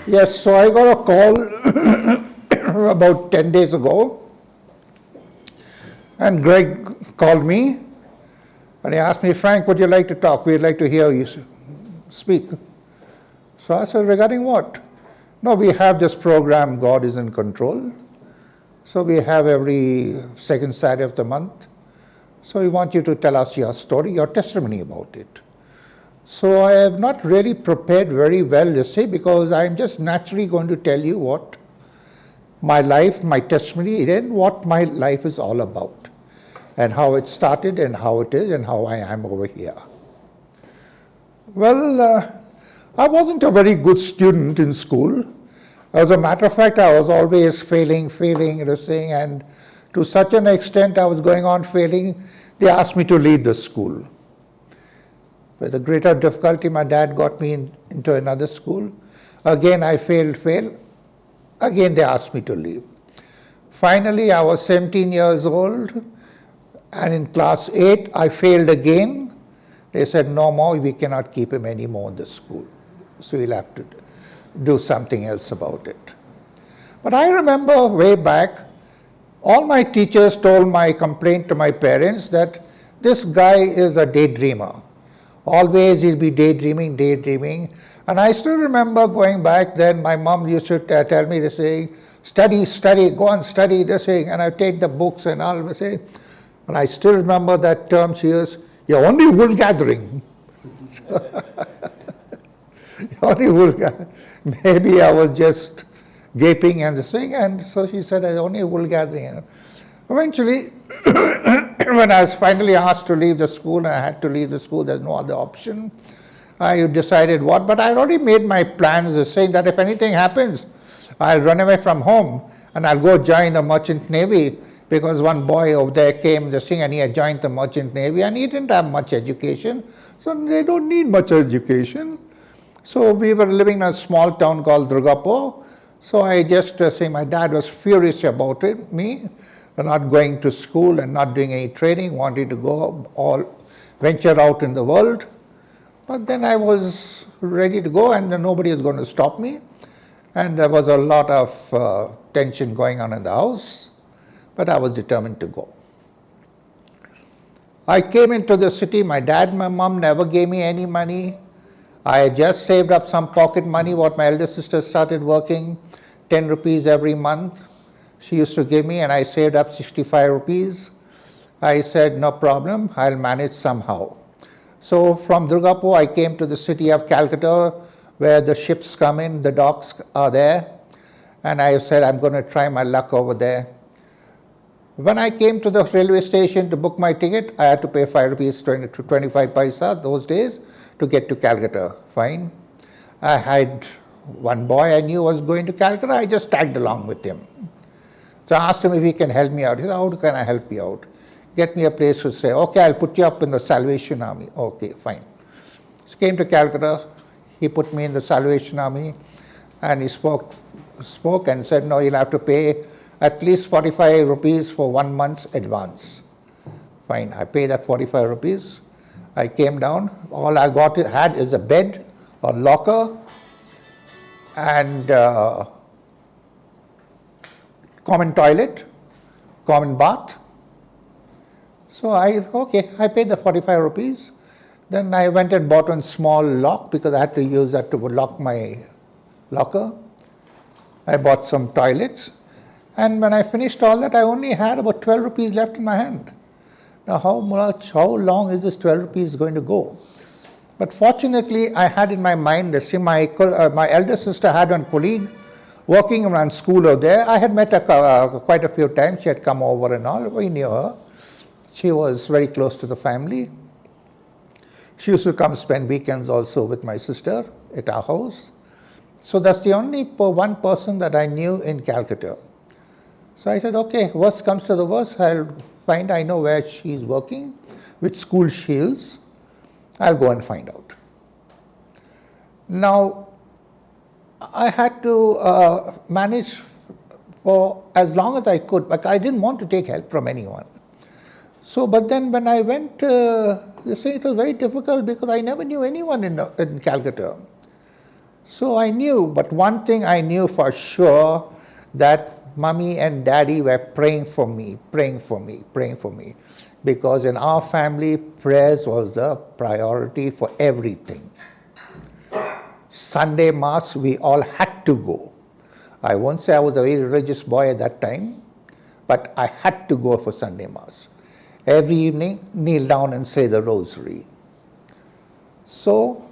Yes, so I got a call about 10 days ago, and Greg called me and he asked me, Frank, would you like to talk? We'd like to hear you speak. So I said, regarding what? No, we have this program, God is in Control. So we have every second Saturday of the month. So we want you to tell us your story, your testimony about it. So I have not really prepared very well to say, because I'm just naturally going to tell you what my life, my testimony, and what my life is all about, and how it started, and how it is, and how I am over here. Well, I wasn't a very good student in school. As a matter of fact, I was always failing, and to such an extent I was going on failing, they asked me to leave the school. With a greater difficulty, my dad got me into another school. Again, I failed. Again, they asked me to leave. Finally, I was 17 years old, and in class 8, I failed again. They said, no more, we cannot keep him anymore in the school. So you'll have to do something else about it. But I remember way back, all my teachers told my complaint to my parents that this guy is a daydreamer. Always he'll be daydreaming. And I still remember going back then, my mom used to tell me, they say, study, go and study this thing. And I take the books and all, say, and I still remember that term she used, you're only wool gathering. Only wool gathering. Maybe I was just gaping and saying, and so she said, I only wool gathering. Eventually, when I was finally asked to leave the school, and I had to leave the school, there's no other option, I decided what, but I already made my plans saying that if anything happens, I'll run away from home and I'll go join the Merchant Navy, because one boy over there came this thing and he had joined the Merchant Navy and he didn't have much education, so they don't need much education. So we were living in a small town called Durgapur. So I just say my dad was furious about it, me, not going to school and not doing any training, wanting to go all venture out in the world. But then I was ready to go, and nobody is going to stop me. And there was a lot of tension going on in the house, but I was determined to go. I came into the city. My dad and my mom never gave me any money. I had just saved up some pocket money, what my elder sister started working, 10 rupees every month. She used to give me, and I saved up 65 rupees. I said, no problem, I'll manage somehow. So from Durgapur, I came to the city of Calcutta, where the ships come in, the docks are there. And I said, I'm going to try my luck over there. When I came to the railway station to book my ticket, I had to pay 5 rupees 25 paisa those days to get to Calcutta. Fine. I had one boy I knew was going to Calcutta. I just tagged along with him. So I asked him if he can help me out. He said, how can I help you out? Get me a place to stay. Okay, I'll put you up in the Salvation Army. Okay, fine. So came to Calcutta. He put me in the Salvation Army, and he spoke and said, no, you'll have to pay at least 45 rupees for 1 month's advance. Fine, I paid that 45 rupees. I came down. All I had is a bed, a locker, and common toilet, common bath. So I paid the 45 rupees. Then I went and bought one small lock, because I had to use that to lock my locker. I bought some toilets. And when I finished all that, I only had about 12 rupees left in my hand. Now how long is this 12 rupees going to go? But fortunately, I had in my mind, my elder sister had one colleague working around school over there. I had met her quite a few times. She had come over and all. We knew her. She was very close to the family. She used to come spend weekends also with my sister at our house. So that's the only one person that I knew in Calcutta. So I said, okay, worst comes to the worst, I know where she's working, which school she is. I'll go and find out. Now, I had to manage for as long as I could, but I didn't want to take help from anyone. So, but then when I went, it was very difficult, because I never knew anyone in Calcutta. So I knew, but one thing I knew for sure, that mommy and daddy were praying for me, praying for me, praying for me. Because in our family, prayers was the priority for everything. Sunday Mass, we all had to go. I won't say I was a very religious boy at that time, but I had to go for Sunday Mass. Every evening, kneel down and say the rosary. So,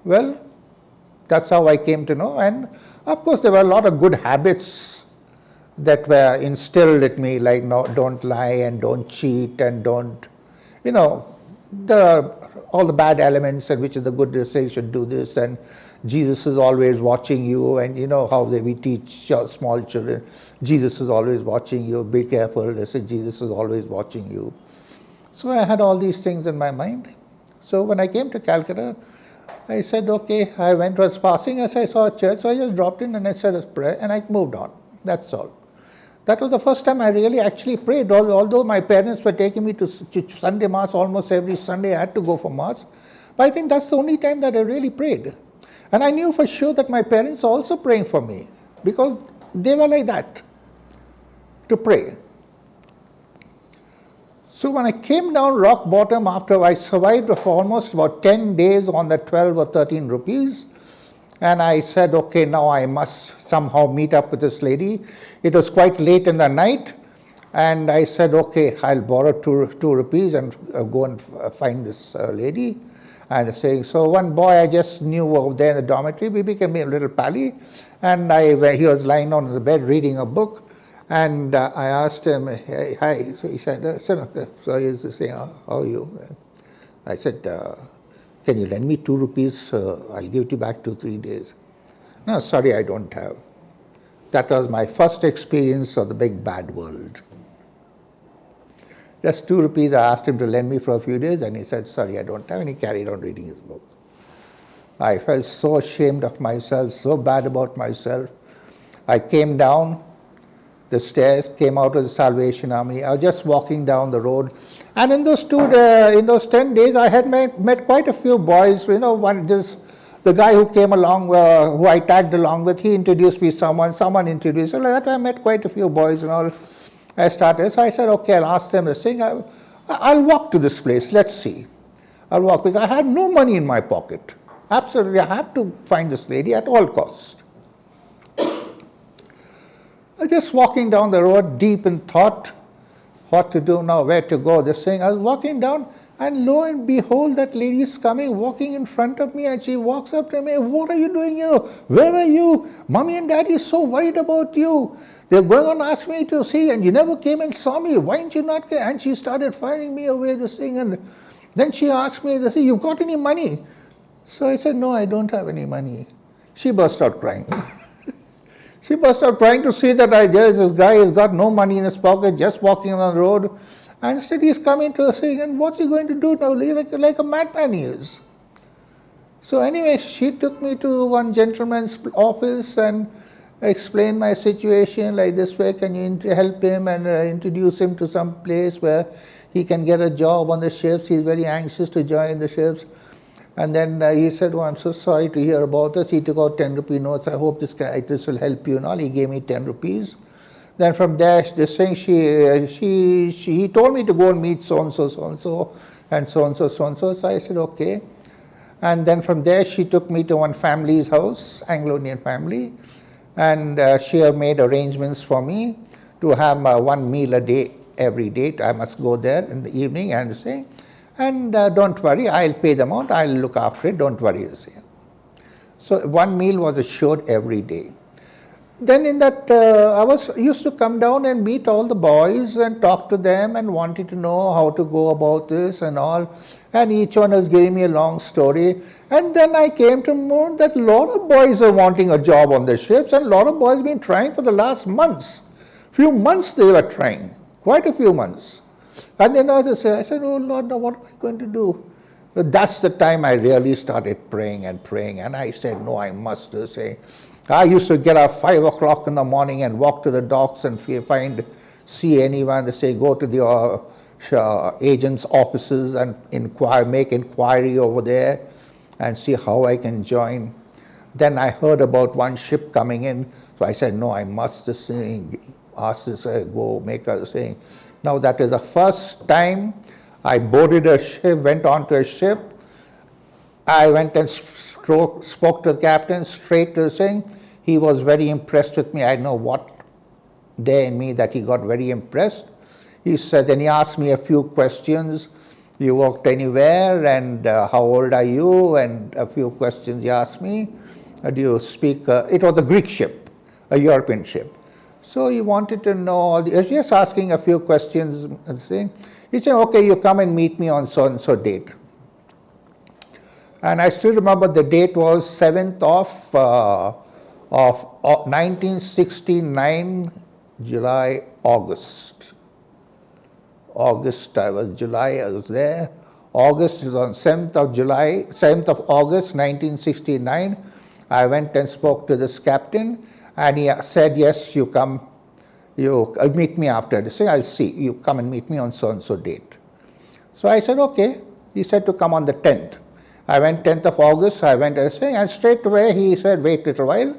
well, that's how I came to know. And of course, there were a lot of good habits that were instilled in me, like no, don't lie and don't cheat and don't, all the bad elements, and which is the good, they say you should do this, and Jesus is always watching you, and you know how we teach small children, Jesus is always watching you, be careful, they say Jesus is always watching you. So I had all these things in my mind. So when I came to Calcutta, I said, okay, I was passing as I saw a church, so I just dropped in and I said a prayer and I moved on. That's all. That was the first time I really actually prayed, although my parents were taking me to Sunday Mass almost every Sunday. I had to go for Mass. But I think that's the only time that I really prayed. And I knew for sure that my parents were also praying for me, because they were like that, to pray. So when I came down rock bottom, after I survived for almost about 10 days on the 12 or 13 rupees, and I said, okay, now I must somehow meet up with this lady. It was quite late in the night, and I said, okay, I'll borrow two rupees and go and find this lady. And saying, so one boy I just knew over there in the dormitory, we became a little pally, and he was lying on the bed reading a book. And I asked him, hey, hi. So he said, so he was saying, how are you? I said, can you lend me 2 rupees? I'll give it you back 2-3 days. No, sorry, I don't have. That was my first experience of the big bad world. Just 2 rupees I asked him to lend me for a few days, and he said, sorry, I don't have, and he carried on reading his book. I felt so ashamed of myself, so bad about myself. I came down the stairs, came out of the Salvation Army. I was just walking down the road, and in those 10 days, I had met quite a few boys. The guy who came along, who I tagged along with, he introduced me to someone introduced. So like that, I met quite a few boys and all. I started, so I said, okay, I'll ask them to sing. I'll walk to this place. Let's see. I'll walk, because I had no money in my pocket. Absolutely, I had to find this lady at all costs. Just walking down the road, deep in thought, what to do now, where to go, this thing. I was walking down, and lo and behold, that lady is coming, walking in front of me, and she walks up to me, what are you doing here? Where are you? Mommy and Daddy is so worried about you. They're going on ask me to see, and you never came and saw me. Why didn't you not come? And she started firing me away, this thing, and then she asked me, you got any money? So I said, no, I don't have any money. She burst out crying. She burst out crying to see that this guy has got no money in his pocket, just walking on the road. And instead he's coming to us saying, and what's he going to do now? Like a madman he is. So anyway, she took me to one gentleman's office and explained my situation like this way. Can you help him and introduce him to some place where he can get a job on the ships? He's very anxious to join the ships. And then he said, I'm so sorry to hear about this. He took out 10 rupee notes. I hope this will help you and all. He gave me 10 rupees. Then from there, this thing, he told me to go and meet so-and-so, so-and-so, and so-and-so, so-and-so. So I said, okay. And then from there, she took me to one family's house, Anglo-Indian family. And she had made arrangements for me to have 1 meal a day, every day. I must go there in the evening and say, and don't worry, I'll pay the amount, I'll look after it, don't worry. So 1 meal was assured every day. Then in that, I used to come down and meet all the boys and talk to them and wanted to know how to go about this and all. And each one was giving me a long story. And then I came to know that a lot of boys are wanting a job on the ships, and a lot of boys have been trying for the last months. Few months they were trying, quite a few months. And then I said, oh Lord, now what am I going to do? But that's the time I really started praying and praying. And I said, no, I must say. I used to get up 5 o'clock in the morning and walk to the docks and see anyone. They say, go to the agents' offices and make inquiry over there and see how I can join. Then I heard about one ship coming in, so I said, no, I must ask this, go make a thing. Now that is the first time I boarded a ship, went onto a ship. I went and spoke to the captain straight to the thing. He was very impressed with me. I don't know what there in me that he got very impressed. He said, then he asked me a few questions. You worked anywhere, and how old are you? And a few questions he asked me. Do you speak? It was a Greek ship, a European ship. So he wanted to know all the, just asking a few questions and saying. He said, okay, you come and meet me on so and so date. And I still remember the date was 7th of 1969, July, August. July, I was there. August is on 7th of July, 7th of August, 1969. I went and spoke to this captain, and he said, yes, you come, you meet me after this. I'll see, you come and meet me on so-and-so date. So I said, okay. He said to come on the 10th. I went 10th of August, I went and straight away he said, wait a little while.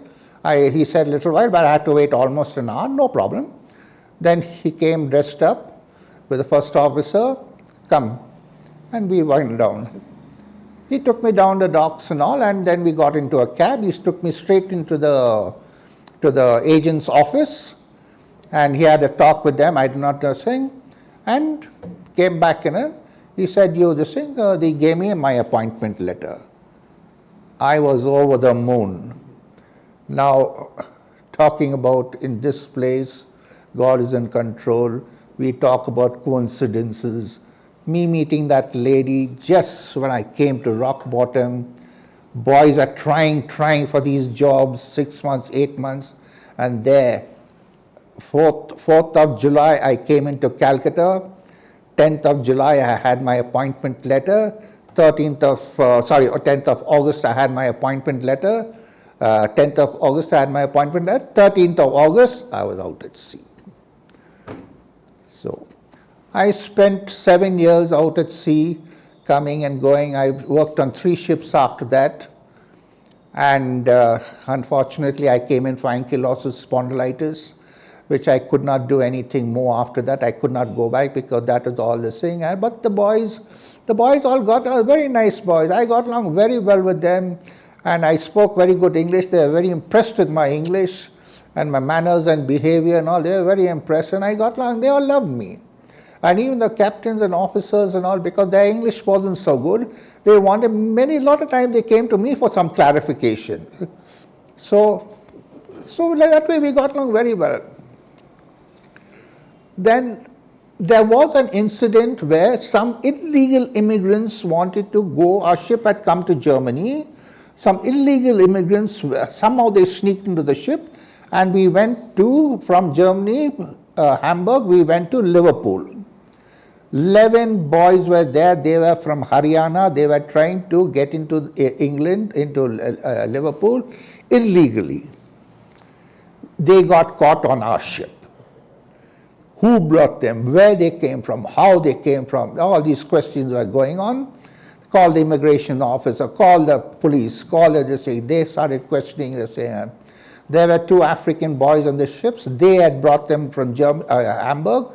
He said little while, but I had to wait almost an hour, no problem. Then he came dressed up with the first officer, come, and we went down. He took me down the docks and all, and then we got into a cab. He took me straight into the agent's office, and he had a talk with them, I did not know thing, and came back in. He said, you this thing, they gave me my appointment letter. I was over the moon. Now, talking about in this place, God is in control. We talk about coincidences. Me meeting that lady just when I came to rock bottom. Boys are trying for these jobs, 6 months, 8 months, and there, 4th of July, I came into Calcutta. 10th of July, I had my appointment letter. 10th of August, I had my appointment letter. 10th of August, I had my appointment letter. 13th of August, I was out at sea. So, I spent 7 years out at sea, coming and going. I worked on 3 ships after that. And unfortunately, I came in for ankylosing spondylitis, which I could not do anything more after that. I could not go back because that was all the thing. But the boys all got very nice boys. I got along very well with them, and I spoke very good English. They were very impressed with my English and my manners and behavior and all. They were very impressed, and I got along. They all loved me. And even the captains and officers and all, because their English wasn't so good, they wanted a lot of times they came to me for some clarification. So that way we got along very well. Then there was an incident where some illegal immigrants wanted to go. Our ship had come to Germany. Some illegal immigrants, somehow they sneaked into the ship, and we went from Germany, Hamburg, we went to Liverpool. 11 boys were there. They were from Haryana. They were trying to get into England, into Liverpool illegally. They got caught on our ship. Who brought them, where they came from, how they came from, all these questions were going on. Call the immigration officer, call the police, they started questioning, there were 2 African boys on the ships. They had brought them from Hamburg,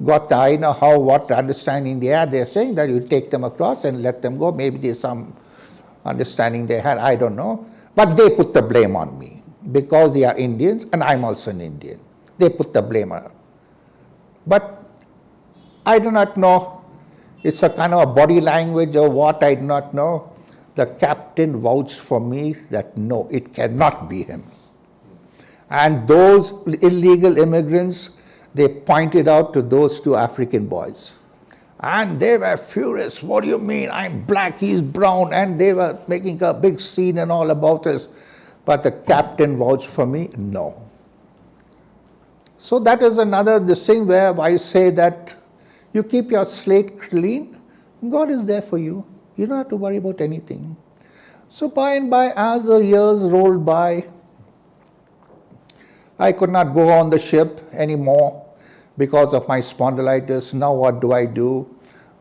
I know what understanding they had. They're saying that you take them across and let them go. Maybe there's some understanding they had, I don't know. But they put the blame on me because they are Indians and I'm also an Indian. They put the blame on me. But I do not know, it's a kind of a body language or what, I do not know. The captain vouched for me that no, it cannot be him. And those illegal immigrants, they pointed out to those 2 African boys. And they were furious. What do you mean? I'm black, he's brown. And they were making a big scene and all about us. But the captain vouched for me, no. So that is another thing where I say that you keep your slate clean, God is there for you. You don't have to worry about anything. So by and by, as the years rolled by, I could not go on the ship anymore because of my spondylitis. Now what do?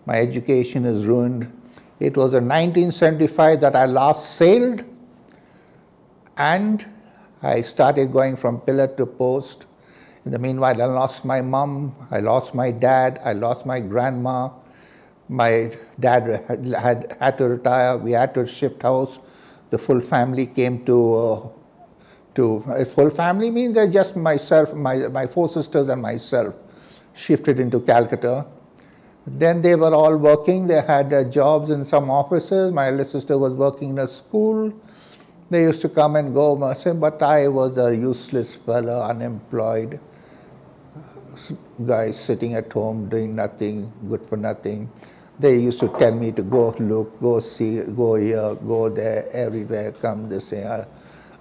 My education is ruined. It was in 1975 that I last sailed. And I started going from pillar to post. In the meanwhile, I lost my mom, I lost my dad, I lost my grandma. My dad had to retire. We had to shift house. The full family came to full family means that just myself, my four sisters and myself shifted into Calcutta. Then they were all working. They had jobs in some offices. My elder sister was working in a school. They used to come and go, but I was a useless fellow, unemployed guy sitting at home doing nothing, good for nothing. They used to tell me to go look, go see, go here, go there, everywhere, come this thing.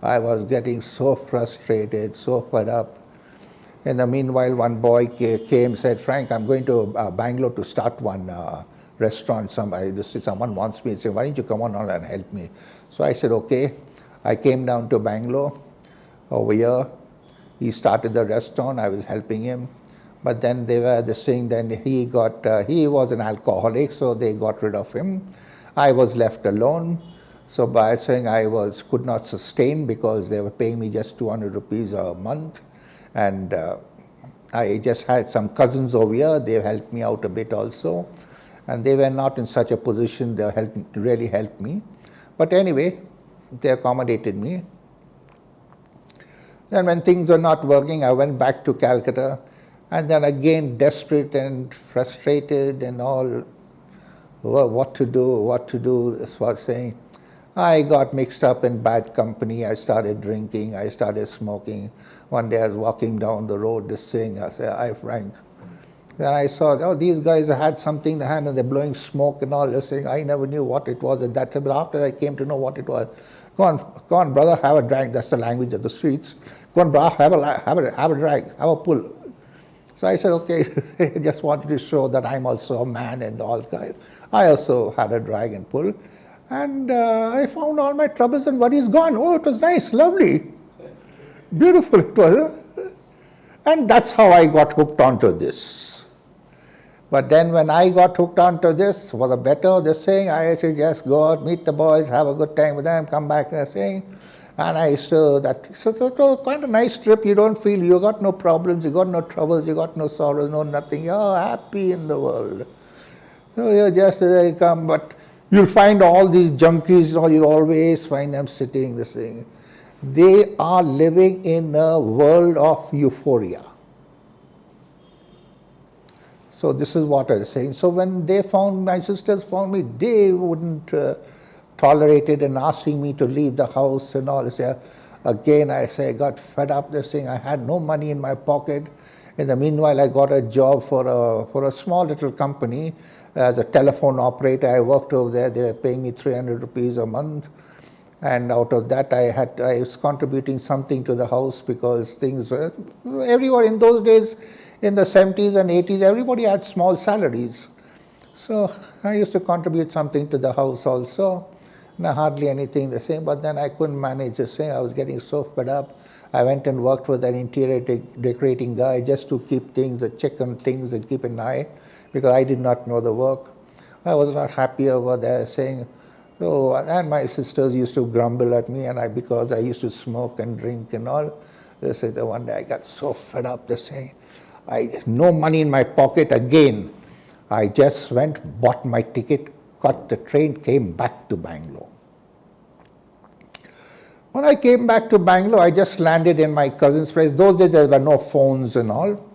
I was getting so frustrated, so fed up. In the meanwhile, one boy came and said, Frank, I'm going to Bangalore to start one restaurant. Someone wants me. He said, why don't you come on and help me? So I said, okay. I came down to Bangalore over here. He started the restaurant. I was helping him. But then they were saying then he was an alcoholic, so they got rid of him. I was left alone. So by saying could not sustain because they were paying me just 200 rupees a month. And I just had some cousins over here. They helped me out a bit also. And they were not in such a position they really helped me. But anyway, they accommodated me. Then when things were not working, I went back to Calcutta. And then again, desperate and frustrated and all, what to do, this was saying. I got mixed up in bad company. I started drinking. I started smoking. One day I was walking down the road, this thing. I said, hi, Frank. Then I saw, these guys had something in the hand and they're blowing smoke and all this thing. I never knew what it was at that time. But after I came to know what it was, go on, brother, have a drag. That's the language of the streets. Go on, brother, have a drag, have a pull. So I said, okay, I just wanted to show that I'm also a man and all that. I also had a drag and pull. And I found all my troubles and worries gone. Oh, it was nice, lovely, beautiful it was. And that's how I got hooked onto this. But then when I got hooked onto this, for the better, this thing, I said, just go out, meet the boys, have a good time with them, come back and saying. And I used to, so it was quite a nice trip. You don't feel, you got no problems, you got no troubles, you got no sorrows, no nothing. You're happy in the world. So you just come, but you'll find all these junkies, you'll always find them sitting, this thing. They are living in a world of euphoria. So this is what I was saying. So when my sisters found me, they wouldn't tolerate it and asking me to leave the house and all this. Again, I got fed up this thing. I had no money in my pocket. In the meanwhile, I got a job for a small little company as a telephone operator. I worked over there. They were paying me 300 rupees a month. And out of that, I was contributing something to the house because things were, everyone in those days, in the 70s and 80s, everybody had small salaries. So I used to contribute something to the house also. Hardly anything the same, but then I couldn't manage the same. I was getting so fed up. I went and worked with an interior decorating guy just to keep things, check on things and keep an eye, because I did not know the work. I was not happy over there saying, so, and my sisters used to grumble at me, and because I used to smoke and drink and all. They said that one day I got so fed up, they say, no money in my pocket again. I just went, bought my ticket, got the train, came back to Bangalore. When I came back to Bangalore, I just landed in my cousin's place. Those days there were no phones and all.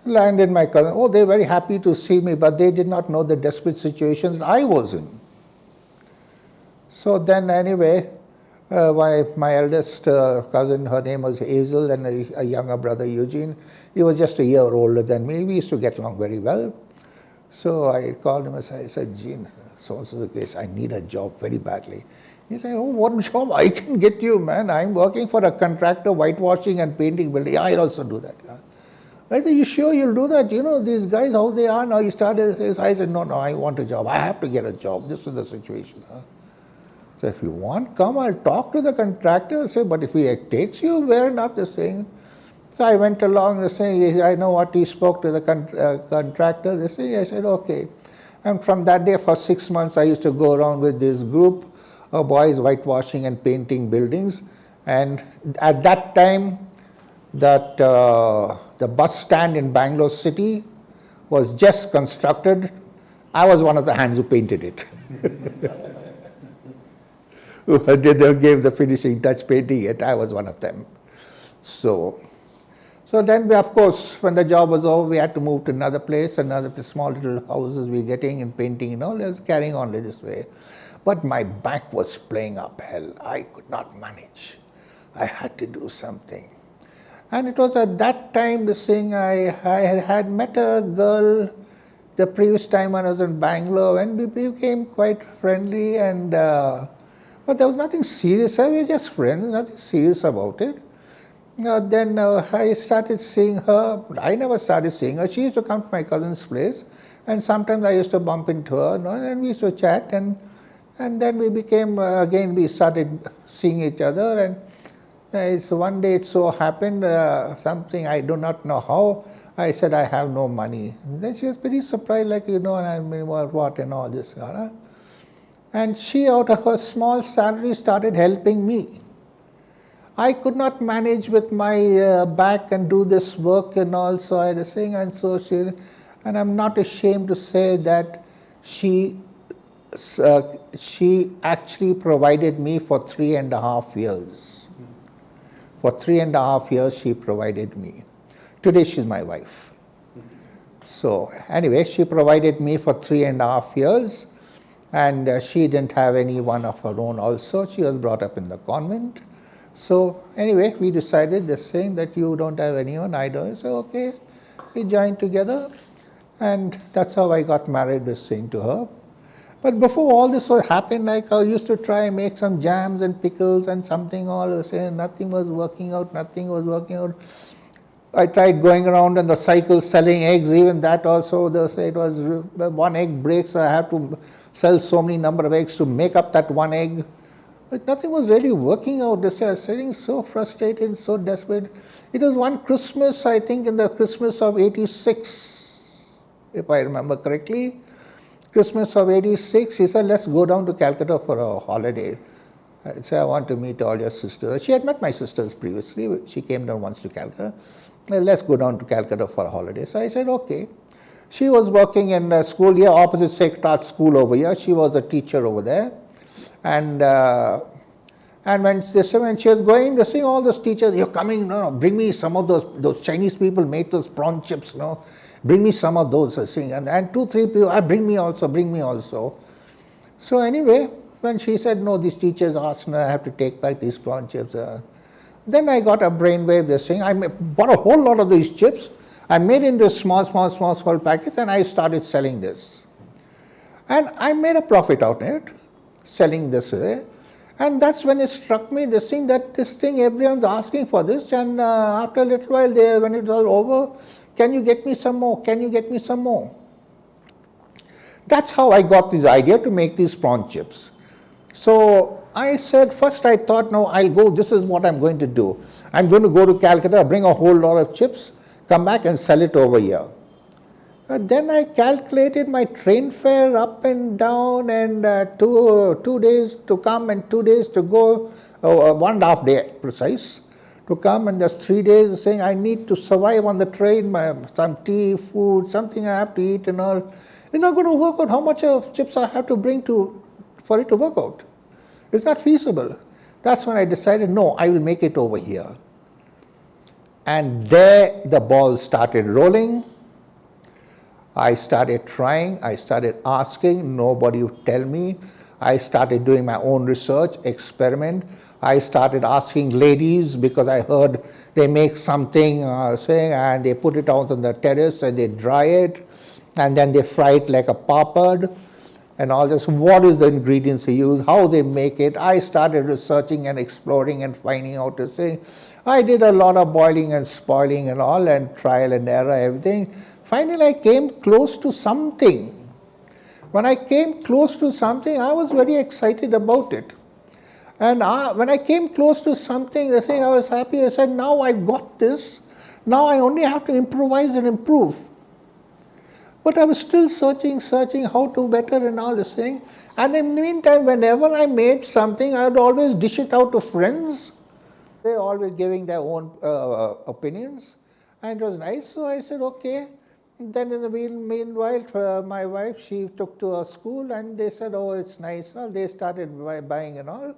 Landed in my cousin. Oh, they were very happy to see me, but they did not know the desperate situation that I was in. So then anyway, my eldest cousin, her name was Hazel, and a younger brother, Eugene. He was just a year older than me. We used to get along very well. So I called him and I said, Gene, so-and-so the case, I need a job very badly. He said, oh, what job I can get you, man? I'm working for a contractor, whitewashing and painting building. I'll also do that. I said, you sure you'll do that? You know, these guys, how they are now. He started, I said, no, I want a job. I have to get a job. This is the situation. So if you want, come, I'll talk to the contractor. Say, but if he takes you, fair enough, the saying. So I went along, the saying, I know what he spoke to the contractor. The saying, I said, okay. And from that day, for 6 months, I used to go around with this group of boys whitewashing and painting buildings. And at that time, the bus stand in Bangalore city was just constructed. I was one of the hands who painted it. They gave the finishing touch painting it. I was one of them. So then we, of course, when the job was over, we had to move to another place, small little houses we were getting and painting and all. I was carrying on this way. But my back was playing up hell. I could not manage. I had to do something. And it was at that time, this thing, I had met a girl the previous time when I was in Bangalore, and we became quite friendly, and but there was nothing serious. We were just friends, nothing serious about it. Then I started seeing her. I never started seeing her. She used to come to my cousin's place, and sometimes I used to bump into her, and we used to chat, and then we became, again, we started seeing each other, and so one day it so happened, something I do not know how, I said, I have no money. And then she was pretty surprised, like, and I mean, what and all this. And she, out of her small salary, started helping me. I could not manage with my back and do this work and all, so I was saying, and I'm not ashamed to say that she actually provided me for 3.5 years. For 3.5 years, she provided me. Today, she's my wife. So anyway, she provided me for 3.5 years, and she didn't have anyone of her own also. She was brought up in the convent. So anyway, we decided this thing that you don't have anyone, I don't. So okay, we joined together, and that's how I got married, this thing, to her. But before all this happened, like I used to try and make some jams and pickles and something, all the same, nothing was working out, I tried going around on the cycle selling eggs, even that also, it was one egg breaks, I have to sell so many number of eggs to make up that one egg. But nothing was really working out. I was sitting so frustrated, so desperate. It was one Christmas, I think in the Christmas of 86, if I remember correctly. Christmas of 86, she said, let's go down to Calcutta for a holiday. I said, I want to meet all your sisters. She had met my sisters previously. She came down once to Calcutta. Let's go down to Calcutta for a holiday. So I said, okay. She was working in a school here, opposite Sacred Heart School over here. She was a teacher over there. And when she was going, they say, all those teachers, you're coming, bring me some of those Chinese people make those prawn chips, bring me some of those, and 2, 3 people, bring me also. So anyway, when she said, no, these teachers asked, I have to take back these prawn chips. Then I got a brainwave, this thing. I bought a whole lot of these chips. I made into small packets, and I started selling this. And I made a profit out of it, selling this way. And that's when it struck me, this thing, everyone's asking for this. And after a little while, when it was all over, can you get me some more? Can you get me some more? That's how I got this idea to make these prawn chips. So I said, first I thought, no, I'll go, this is what I'm going to do. I'm going to go to Calcutta, bring a whole lot of chips, come back and sell it over here. But then I calculated my train fare up and down, and 2 days to come and 2 days to go, 1.5 day precise, to come, and just 3 days saying I need to survive on the train, some tea, food, something I have to eat and all. It's not going to work out how much of chips I have to bring for it to work out. It's not feasible. That's when I decided, no, I will make it over here. And there the ball started rolling. I started trying, I started asking, nobody would tell me. I started doing my own research, experiment. I started asking ladies, because I heard they make something, and they put it out on the terrace and they dry it, and then they fry it like a papad and all this. What is the ingredients they use, how they make it. I started researching and exploring and finding out this thing. I did a lot of boiling and spoiling and all, and trial and error, everything. Finally, I came close to something. When I came close to something, I was very excited about it. And when I came close to something, the thing I was happy. I said, now I got this. Now I only have to improvise and improve. But I was still searching how to better and all this thing. And in the meantime, whenever I made something, I would always dish it out to friends. they always giving their own opinions, and it was nice. So I said, okay. Then in the meanwhile, my wife, she took to a school, and they said, oh, it's nice. Well, they started buying and all,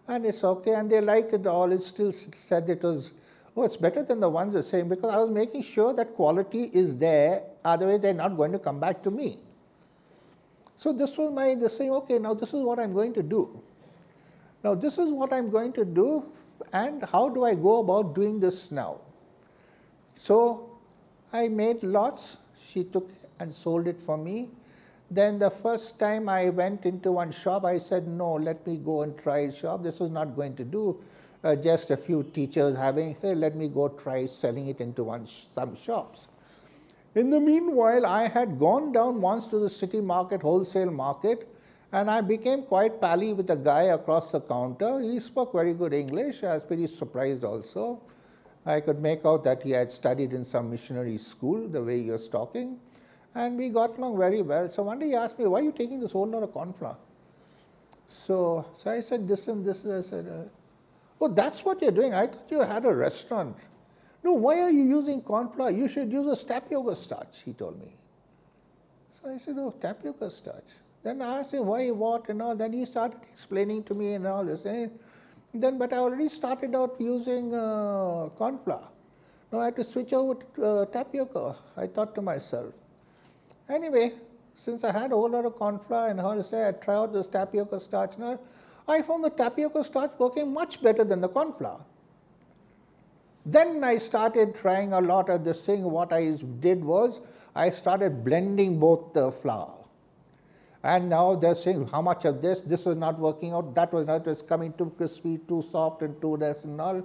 and it's okay, and they liked it all. It still said it was, oh, it's better than the ones the same, because I was making sure that quality is there, otherwise they're not going to come back to me. So this was my saying, okay, now this is what I'm going to do. Now this is what I'm going to do, and how do I go about doing this now? So I made lots. She took and sold it for me. Then the first time I went into one shop, I said, no, let me go and try a shop. This was not going to do. Just a few teachers having, hey, let me go try selling it into some shops. In the meanwhile, I had gone down once to the city market, wholesale market, and I became quite pally with a guy across the counter. He spoke very good English. I was pretty surprised also. I could make out that he had studied in some missionary school, the way he was talking. And we got along very well. So one day he asked me, why are you taking this whole lot of corn flour? So I said, this and this. I said, oh, that's what you're doing. I thought you had a restaurant. No, why are you using corn flour? You should use a tapioca starch, he told me. So I said, oh, tapioca starch. Then I asked him why, what, and all. Then he started explaining to me and all this. But I already started out using corn flour. Now I had to switch over to tapioca, I thought to myself. Anyway, since I had a whole lot of corn flour and how to say, I tried out this tapioca starch. Now, I found the tapioca starch working much better than the corn flour. Then I started trying a lot of this thing. What I did was, I started blending both the flour. And now they're saying, how much of this was not working out, that was not, it was coming too crispy, too soft, and too this and all.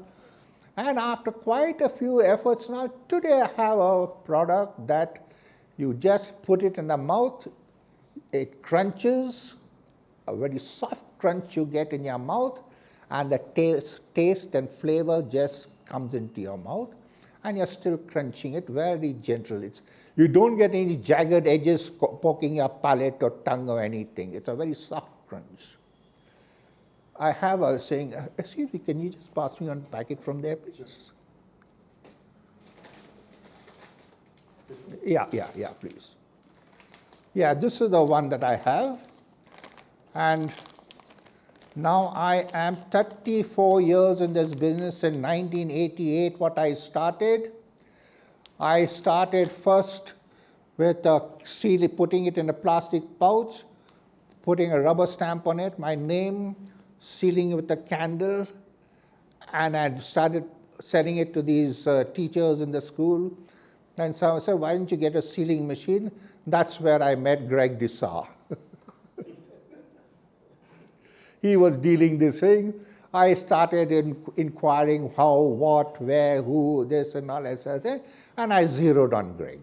And after quite a few efforts now, today I have a product that you just put it in the mouth, it crunches, a very soft crunch you get in your mouth, and the taste and flavor just comes into your mouth, and you're still crunching it very gentle. You don't get any jagged edges poking your palate or tongue or anything. It's a very soft crunch. I have a saying, excuse me, can you just pass me one packet from there, please? Yeah, please. Yeah, this is the one that I have. And now I am 34 years in this business. In 1988, what I started first with putting it in a plastic pouch, putting a rubber stamp on it, my name, sealing it with a candle, and I started selling it to these teachers in the school. And so I said, why don't you get a sealing machine? That's where I met Greg Dissar. He was dealing this thing. I started inquiring how, what, where, who, this and all, and I zeroed on Greg.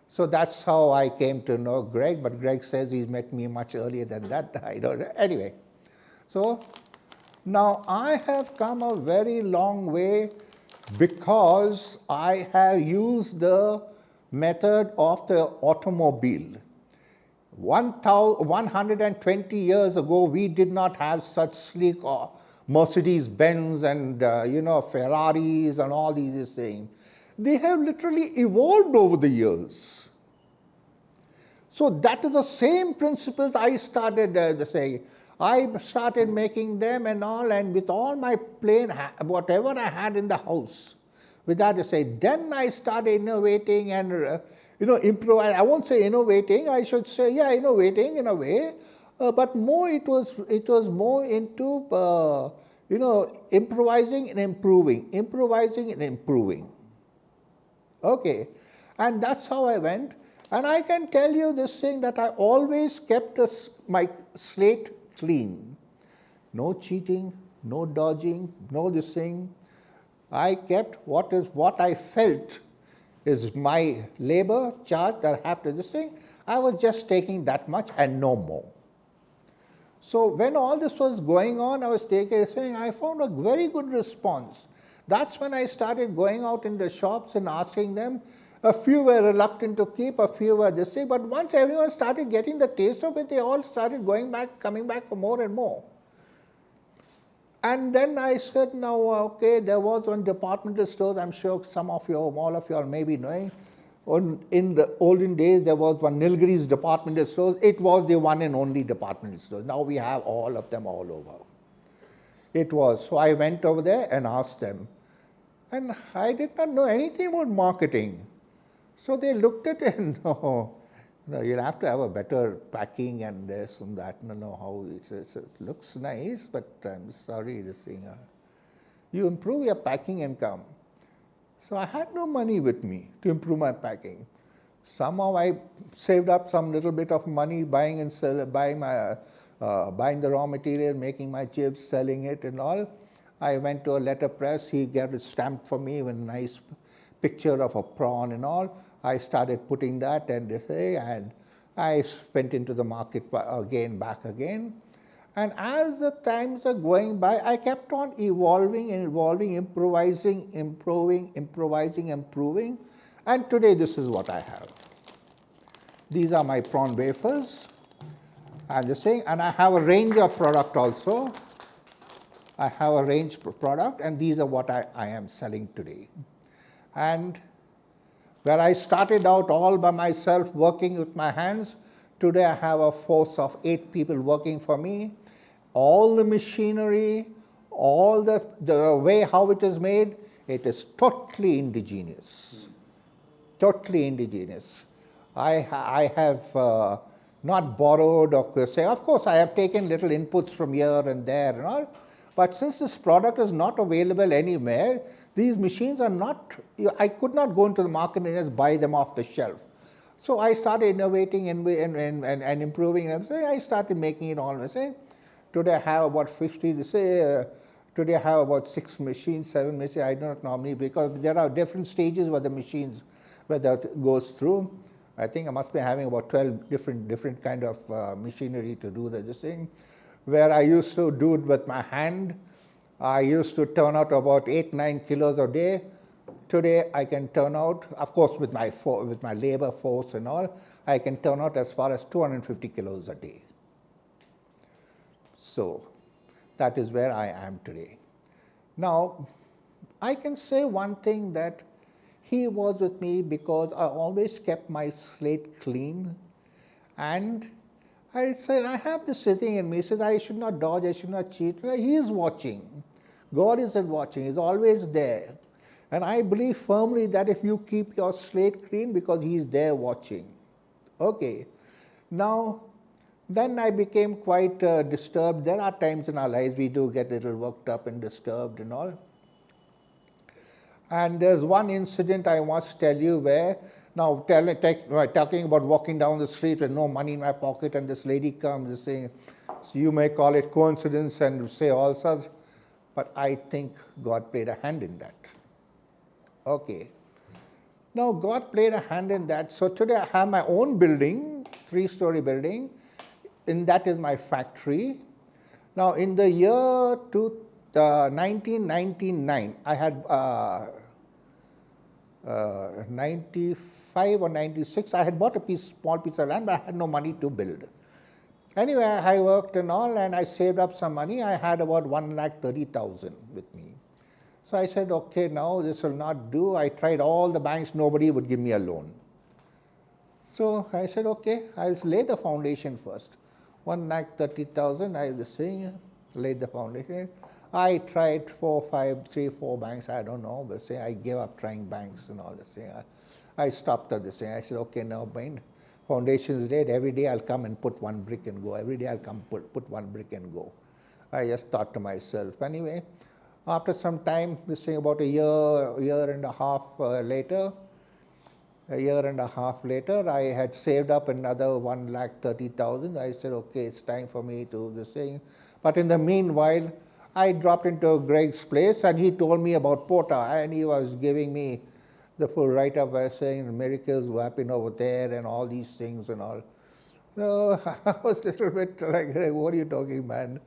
So that's how I came to know Greg, but Greg says he's met me much earlier than that. I don't know. Anyway, so now I have come a very long way because I have used the method of the automobile. 120 years ago, we did not have such sleek Mercedes-Benz and Ferraris and all these things. They have literally evolved over the years. So that is the same principles I started saying. I started making them and all, and with all my whatever I had in the house, with that to say, then I started innovating and improvise. I won't say innovating. I should say, yeah, innovating in a way, but more it was more into improvising and improving. Okay, and that's how I went. And I can tell you this thing that I always kept my slate clean. No cheating, no dodging, no this thing. I kept what I felt is my labor charge that I have to this thing. I was just taking that much and no more. So when all this was going on, I was saying, I found a very good response. That's when I started going out in the shops and asking them. A few were reluctant to keep, a few were this thing, but once everyone started getting the taste of it, they all started coming back for more and more. And then I said, now, okay, there was one departmental store, I'm sure some of you, all of you are maybe knowing. In the olden days, there was one Nilgiri's departmental store. It was the one and only departmental store. Now we have all of them all over. It was. So I went over there and asked them. And I did not know anything about marketing. So they looked at it and, no, you'll have to have a better packing and this and that. No, how it looks nice, but I'm sorry, this thing. You improve your packing income. So I had no money with me to improve my packing. Somehow I saved up some little bit of money buying and buying the raw material, making my chips, selling it and all. I went to a letterpress. He got it stamped for me with a nice picture of a prawn and all. I started putting that and I went into the market back again. And as the times are going by, I kept on evolving, improvising, improving. And today this is what I have. These are my prawn wafers. I'm just saying, and I have a range of product also. I have a range of product, and these are what I am selling today. And where I started out all by myself, working with my hands, today I have a force of 8 people working for me. All the machinery, all the way how it is made, it is totally indigenous. Totally indigenous. I have not borrowed or say, of course I have taken little inputs from here and there and all, but since this product is not available anywhere, these machines are not, I could not go into the market and just buy them off the shelf. So I started innovating and improving, and I started making it all. Today I have about 50, today I have about 6 machines, 7 machines, I don't know how many, because there are different stages where the machines, where that goes through. I think I must be having about 12 different kind of machinery to do this thing. Where I used to do it with my hand, I used to turn out about 8-9 kilos a day. Today I can turn out, of course with my labor force and all, I can turn out as far as 250 kilos a day. So that is where I am today. Now, I can say one thing, that he was with me because I always kept my slate clean. And I said, I have this sitting in me. He said, I should not dodge, I should not cheat. He is watching. God isn't watching, He's always there. And I believe firmly that if you keep your slate clean, because He's there watching. Okay. Now, then I became quite disturbed. There are times in our lives we do get a little worked up and disturbed and all. And there's one incident I must tell you where, now talking about walking down the street with no money in my pocket, and this lady comes and saying, so you may call it coincidence and say all such, but I think God played a hand in that. Okay. Now God played a hand in that. So today I have my own building, 3-story building, and that is my factory. Now in the year 1999, I had 95 or 96, I had bought a small piece of land, but I had no money to build. Anyway, I worked and all, and I saved up some money. I had about 1,30,000 with me. So I said, okay, now this will not do. I tried all the banks, nobody would give me a loan. So I said, okay, I'll lay the foundation first. 1,30,000, I was saying, laid the foundation. I tried 3, 4 banks, I don't know, but say I gave up trying banks and all this thing. I stopped at this thing. I said, okay, now mind, foundation is laid. Every day I'll come and put 1 brick and go. Every day I'll come put 1 brick and go. I just thought to myself. Anyway, after some time, this thing about a year and a half later, I had saved up another 1,30,000. I said, okay, it's time for me to this thing. But in the meanwhile, I dropped into Greg's place, and he told me about Porta, and he was giving me the full write-up by saying miracles were happening over there and all these things and all. So I was a little bit like, hey, what are you talking, man?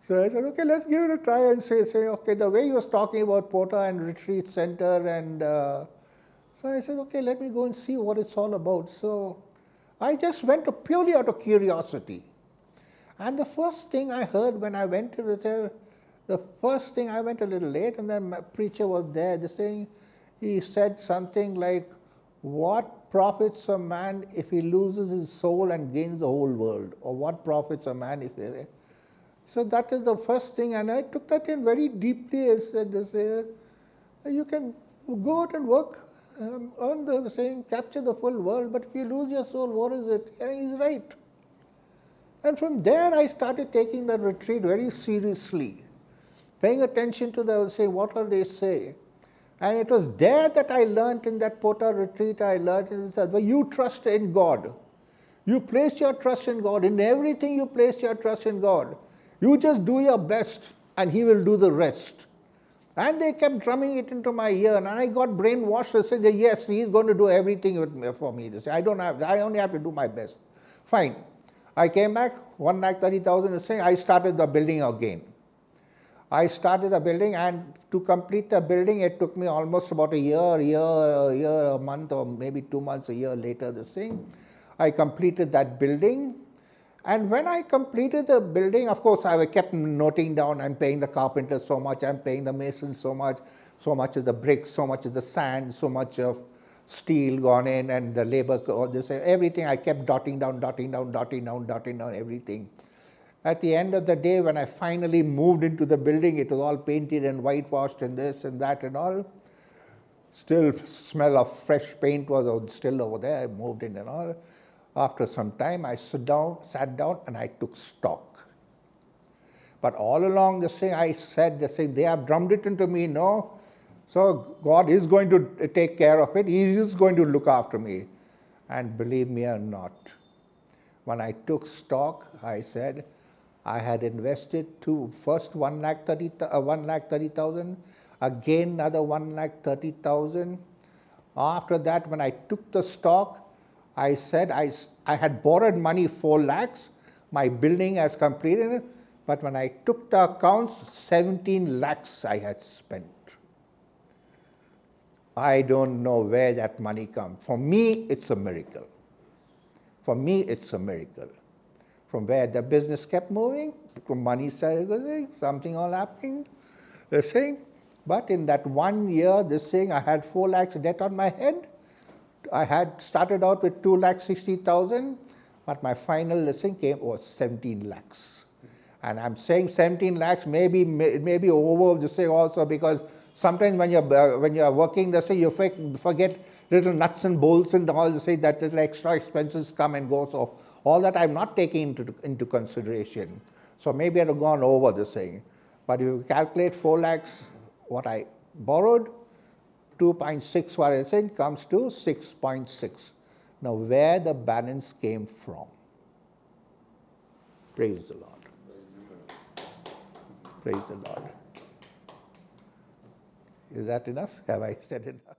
So I said, okay, let's give it a try and say, okay, the way he was talking about Porta and retreat center, and so I said, okay, let me go and see what it's all about. So I just went purely out of curiosity. And the first thing I heard when I went to the The first thing, I went a little late, and then my preacher was there. He said something like, "What profits a man if he loses his soul and gains the whole world? Or what profits a man if he..." So that is the first thing, and I took that in very deeply. I said, "You can go out and work, earn the same, capture the full world, but if you lose your soul, what is it?" Yeah, he's right. And from there, I started taking the retreat very seriously, paying attention to what will they say. And it was there that I learned, in that Pota retreat, I learned that you trust in God. You place your trust in God. In everything you place your trust in God. You just do your best and He will do the rest. And they kept drumming it into my ear, and I got brainwashed. I said, yes, He's going to do everything for me. I only have to do my best. Fine. I came back, 1,30,000 is saying, I started the building again. I started the building, and to complete the building, it took me almost about a year, a month, or maybe 2 months, a year later, I completed that building. And when I completed the building, of course, I kept noting down, I'm paying the carpenter so much, I'm paying the mason so much is the bricks, so much is the sand, so much of steel gone in, and the labor, everything I kept dotting down everything. At the end of the day, when I finally moved into the building, it was all painted and whitewashed and this and that and all. Still smell of fresh paint was still over there. I moved in and all. After some time, I sat down and I took stock. But all along I said they have drummed it into me, no. So God is going to take care of it. He is going to look after me. And believe me or not, when I took stock, I said, I had invested first 1,30,000, again another 1,30,000. After that, when I took the stock, I said I had borrowed money 4 lakhs. My building has completed, but when I took the accounts, 17 lakhs I had spent. I don't know where that money comes. For me, it's a miracle. For me, it's a miracle. From where the business kept moving, from money side, something all happening, But in that 1 year, I had 4 lakhs debt on my head. I had started out with 2,60,000, but my final was 17 lakhs. And I'm saying 17 lakhs maybe over also, because sometimes when you're working, you forget little nuts and bolts and all, that little extra expenses come and go. So all that I'm not taking into consideration. So maybe I'd have gone over But if you calculate 4 lakhs, what I borrowed, 2.6 what I said comes to 6.6. Now where the balance came from? Praise the Lord. Praise the Lord. Is that enough? Have I said enough?